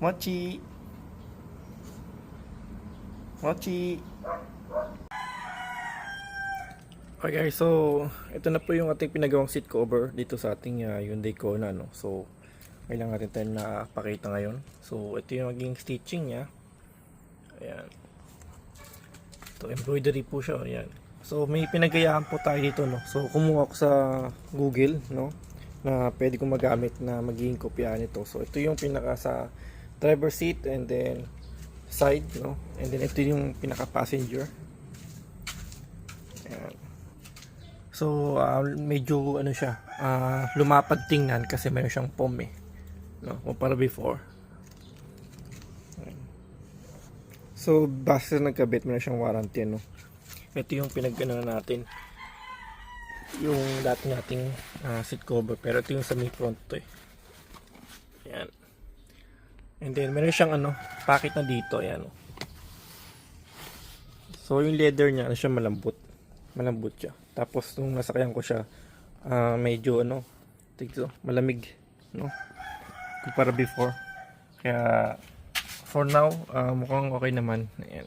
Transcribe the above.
Mochi. Mochi. Okay guys, so ito na po yung ating pinagawang seat cover dito sa ating Hyundai Kona, no. So kailangan natin tayo napakita ngayon. So ito yung maging stitching niya. Ayan. So embroidery po siya, ayan. So may pinagayaan po tayo dito, no. So kumuha ko sa Google, no, na pwede kong magamit na magiging kopya nito. So ito yung pinaka sa driver seat and then side, no. And then ito yung pinaka passenger. Ayan. So medyo ano siya, lumapad tingnan kasi mayroon siyang foam eh, no, para before. Ayan. So base sa nagkabit, mayroon siyang warranty, no. Ito yung pinagano natin, yung dati nating seat cover, pero ito yung sa may front to eh. Ayan. And then meron siyang packet na dito, ayan. So yung leather niya, siya malambot siya. Tapos nung nasakyan ko siya, medyo tigto, malamig, no, kumpara before. Kaya for now, mukhang okay naman. Ayan.